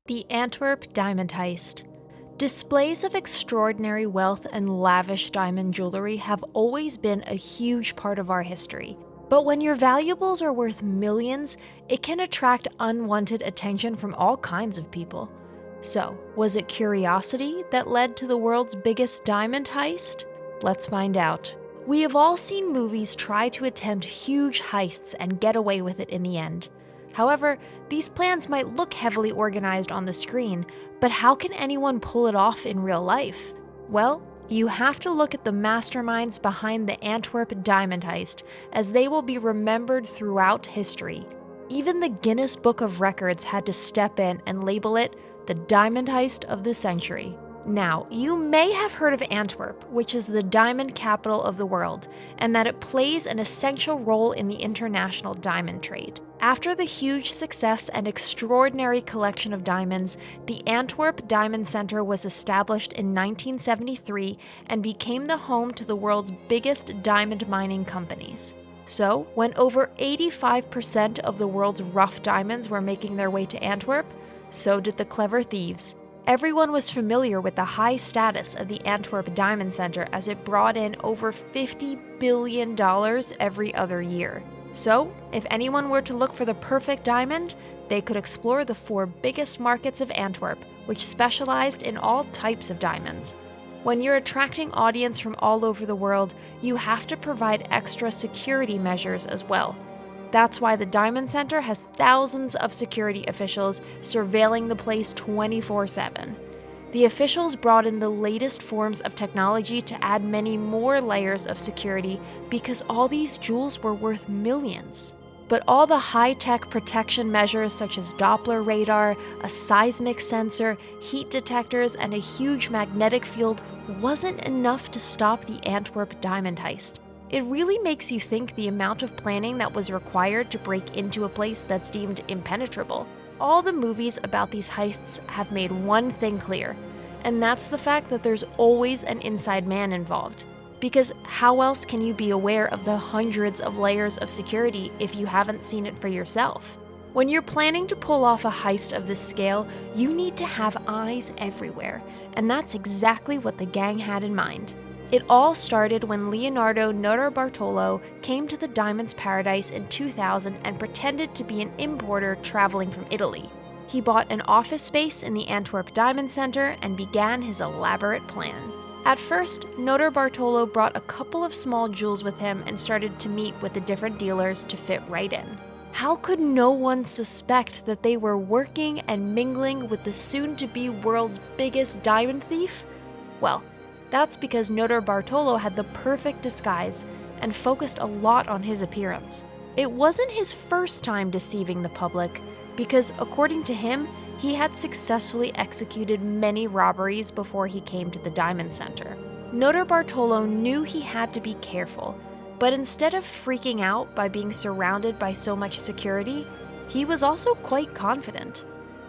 The Antwerp Diamond Heist. Displays of extraordinary wealth and lavish diamond jewelry have always been a huge part of our history. But when your valuables are worth millions, it can attract unwanted attention from all kinds of people. So, was it curiosity that led to the world's biggest diamond heist? Let's find out. We have all seen movies try to attempt huge heists and get away with it in the end. However, these plans might look heavily organized on the screen, but how can anyone pull it off in real life? Well, you have to look at the masterminds behind the Antwerp Diamond Heist, as they will be remembered throughout history. Even the Guinness Book of Records had to step in and label it the Diamond Heist of the Century. Now, you may have heard of Antwerp, which is the diamond capital of the world, and that it plays an essential role in the international diamond trade. After the huge success and extraordinary collection of diamonds, the Antwerp Diamond Centre was established in 1973 and became the home to the world's biggest diamond mining companies. So, when over 85% of the world's rough diamonds were making their way to Antwerp, so did the clever thieves. Everyone was familiar with the high status of the Antwerp Diamond Centre as it brought in over $50 billion every other year. So, if anyone were to look for the perfect diamond, they could explore the 4 biggest markets of Antwerp, which specialized in all types of diamonds. When you're attracting audience from all over the world, you have to provide extra security measures as well. That's why the Diamond Centre has thousands of security officials surveilling the place 24/7. The officials brought in the latest forms of technology to add many more layers of security because all these jewels were worth millions. But all the high-tech protection measures such as Doppler radar, a seismic sensor, heat detectors, and a huge magnetic field wasn't enough to stop the Antwerp Diamond Heist. It really makes you think the amount of planning that was required to break into a place that's deemed impenetrable. All the movies about these heists have made one thing clear, and that's the fact that there's always an inside man involved. Because how else can you be aware of the hundreds of layers of security if you haven't seen it for yourself? When you're planning to pull off a heist of this scale, you need to have eyes everywhere, and that's exactly what the gang had in mind. It all started when Leonardo Notarbartolo came to the Diamonds Paradise in 2000 and pretended to be an importer traveling from Italy. He bought an office space in the Antwerp Diamond Centre and began his elaborate plan. At first, Notarbartolo brought a couple of small jewels with him and started to meet with the different dealers to fit right in. How could no one suspect that they were working and mingling with the soon-to-be world's biggest diamond thief? Well, that's because Notarbartolo had the perfect disguise and focused a lot on his appearance. It wasn't his first time deceiving the public, because according to him, he had successfully executed many robberies before he came to the Diamond Centre. Notarbartolo knew he had to be careful, but instead of freaking out by being surrounded by so much security, he was also quite confident.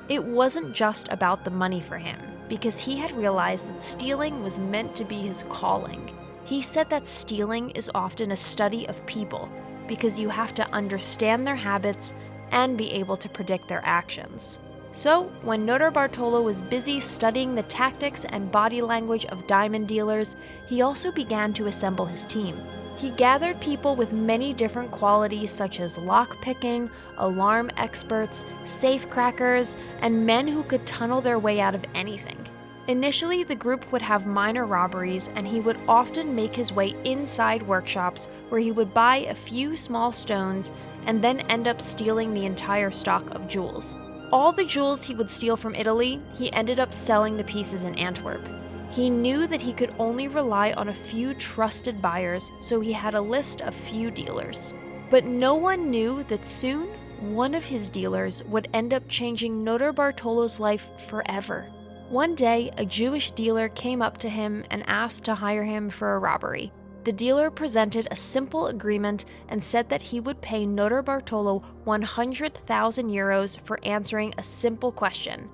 It wasn't just about the money for him, because he had realized that stealing was meant to be his calling. He said that stealing is often a study of people, because you have to understand their habits and be able to predict their actions. So, when Notarbartolo was busy studying the tactics and body language of diamond dealers, he also began to assemble his team. He gathered people with many different qualities such as lock-picking, alarm experts, safecrackers, and men who could tunnel their way out of anything. Initially, the group would have minor robberies, and he would often make his way inside workshops where he would buy a few small stones and then end up stealing the entire stock of jewels. All the jewels he would steal from Italy, he ended up selling the pieces in Antwerp. He knew that he could only rely on a few trusted buyers, so he had a list of few dealers. But no one knew that soon, one of his dealers would end up changing Notarbartolo's life forever. One day, a Jewish dealer came up to him and asked to hire him for a robbery. The dealer presented a simple agreement and said that he would pay Notarbartolo 100,000 euros for answering a simple question: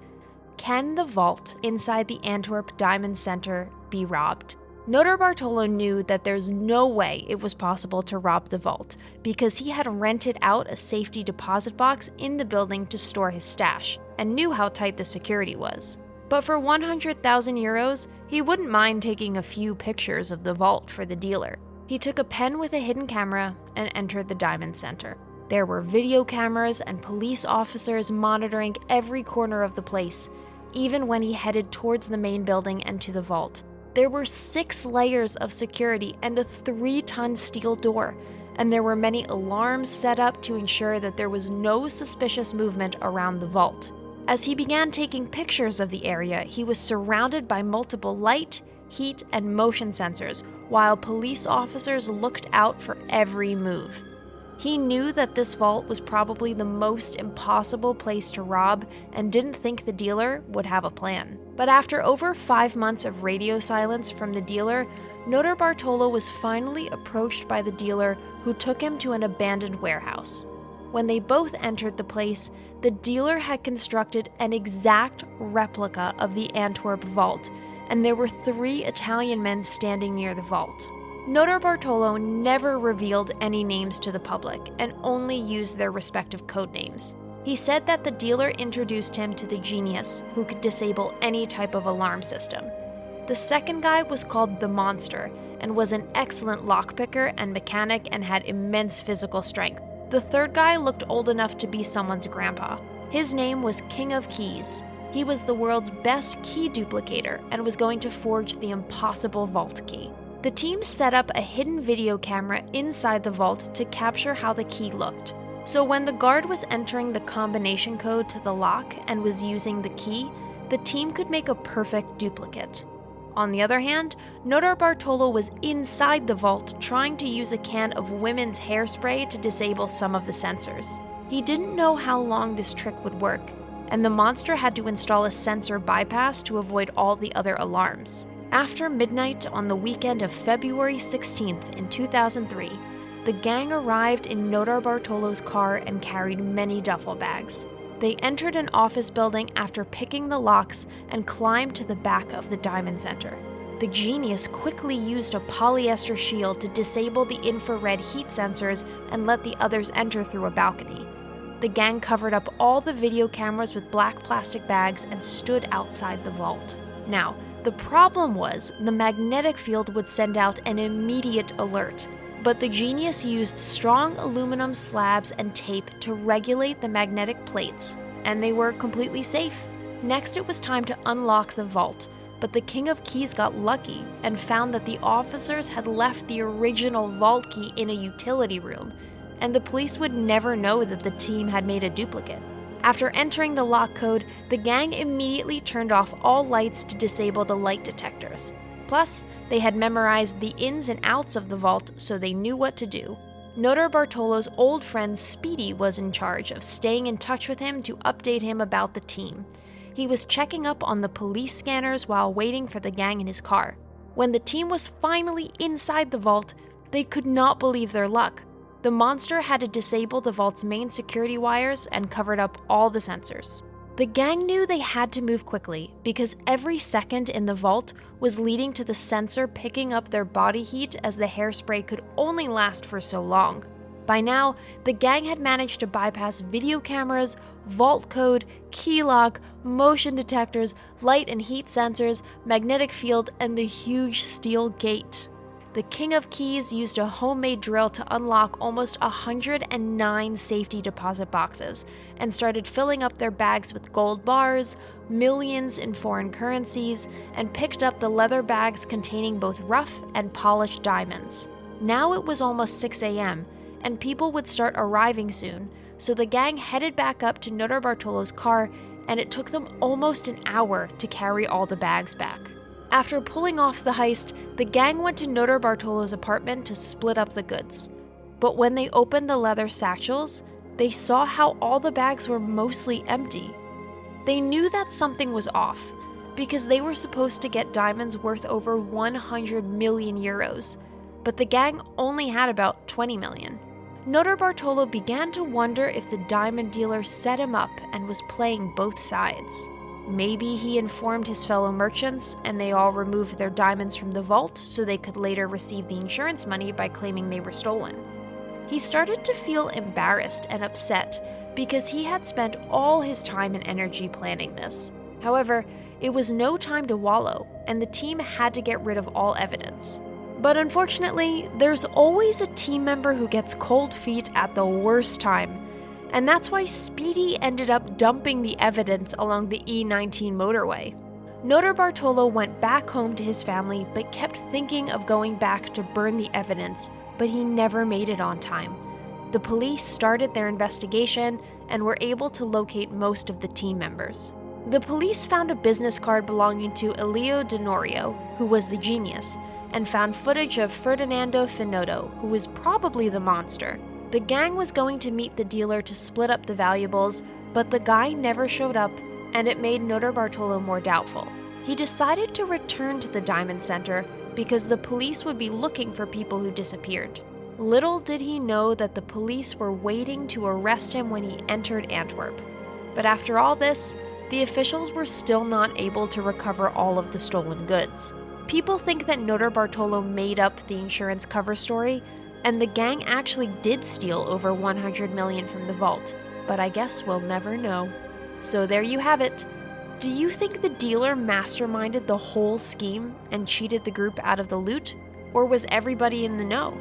can the vault inside the Antwerp Diamond Centre be robbed? Notarbartolo knew that there's no way it was possible to rob the vault because he had rented out a safety deposit box in the building to store his stash. and knew how tight the security was. But for 100,000 euros, he wouldn't mind taking a few pictures of the vault for the dealer. He took a pen with a hidden camera and entered the Diamond Centre. There were video cameras and police officers monitoring every corner of the place, even when he headed towards the main building and to the vault. There were 6 layers of security and a 3-ton steel door, and there were many alarms set up to ensure that there was no suspicious movement around the vault. As he began taking pictures of the area, he was surrounded by multiple light, heat, and motion sensors, while police officers looked out for every move. He knew that this vault was probably the most impossible place to rob and didn't think the dealer would have a plan. But after over 5 months of radio silence from the dealer, Notarbartolo was finally approached by the dealer, who took him to an abandoned warehouse. When they both entered the place, the dealer had constructed an exact replica of the Antwerp vault, and there were 3 Italian men standing near the vault. Notarbartolo never revealed any names to the public and only used their respective code names. He said that the dealer introduced him to the genius who could disable any type of alarm system. The second guy was called the Monster and was an excellent lockpicker and mechanic and had immense physical strength. The third guy looked old enough to be someone's grandpa. His name was King of Keys. He was the world's best key duplicator and was going to forge the impossible vault key. The team set up a hidden video camera inside the vault to capture how the key looked. So when the guard was entering the combination code to the lock and was using the key, the team could make a perfect duplicate. On the other hand, Notarbartolo was inside the vault trying to use a can of women's hairspray to disable some of the sensors. He didn't know how long this trick would work, and the Monster had to install a sensor bypass to avoid all the other alarms. After midnight on the weekend of February 16th in 2003, the gang arrived in Notarbartolo's car and carried many duffel bags. They entered an office building after picking the locks and climbed to the back of the Diamond Centre. The genius quickly used a polyester shield to disable the infrared heat sensors and let the others enter through a balcony. The gang covered up all the video cameras with black plastic bags and stood outside the vault. Now, the problem was the magnetic field would send out an immediate alert, but the genius used strong aluminum slabs and tape to regulate the magnetic plates, and they were completely safe. Next, it was time to unlock the vault, but the King of Keys got lucky and found that the officers had left the original vault key in a utility room, and the police would never know that the team had made a duplicate. After entering the lock code, the gang immediately turned off all lights to disable the light detectors. Plus, they had memorized the ins and outs of the vault, so they knew what to do. Notarbartolo's old friend Speedy was in charge of staying in touch with him to update him about the team. He was checking up on the police scanners while waiting for the gang in his car. When the team was finally inside the vault, they could not believe their luck. The Monster had to disable the vault's main security wires and covered up all the sensors. The gang knew they had to move quickly because every second in the vault was leading to the sensor picking up their body heat, as the hairspray could only last for so long. By now, the gang had managed to bypass video cameras, vault code, key lock, motion detectors, light and heat sensors, magnetic field, and the huge steel gate. The King of Keys used a homemade drill to unlock almost 109 safety deposit boxes and started filling up their bags with gold bars, millions in foreign currencies, and picked up the leather bags containing both rough and polished diamonds. Now it was almost 6 a.m., and people would start arriving soon, so the gang headed back up to Notarbartolo's car, and it took them almost an hour to carry all the bags back. After pulling off the heist, the gang went to Notarbartolo's apartment to split up the goods. But when they opened the leather satchels, they saw how all the bags were mostly empty. They knew that something was off, because they were supposed to get diamonds worth over 100 million euros, but the gang only had about 20 million. Notarbartolo began to wonder if the diamond dealer set him up and was playing both sides. Maybe he informed his fellow merchants and they all removed their diamonds from the vault so they could later receive the insurance money by claiming they were stolen. He started to feel embarrassed and upset because he had spent all his time and energy planning this. However, it was no time to wallow, and the team had to get rid of all evidence. But unfortunately, there's always a team member who gets cold feet at the worst time, and that's why Speedy ended up dumping the evidence along the E19 motorway. Notarbartolo went back home to his family but kept thinking of going back to burn the evidence, but he never made it on time. The police started their investigation and were able to locate most of the team members. The police found a business card belonging to Elio Denorio, who was the genius, and found footage of Ferdinando Finotto, who was probably the monster. The gang was going to meet the dealer to split up the valuables, but the guy never showed up, and it made Notarbartolo more doubtful. He decided to return to the Diamond Centre because the police would be looking for people who disappeared. Little did he know that the police were waiting to arrest him when he entered Antwerp. But after all this, the officials were still not able to recover all of the stolen goods. People think that Notarbartolo made up the insurance cover story, and the gang actually did steal over 100 million from the vault, but I guess we'll never know. So there you have it. Do you think the dealer masterminded the whole scheme and cheated the group out of the loot, or was everybody in the know?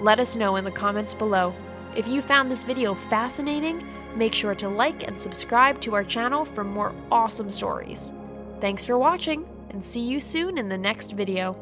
Let us know in the comments below. If you found this video fascinating, make sure to like and subscribe to our channel for more awesome stories. Thanks for watching, and see you soon in the next video.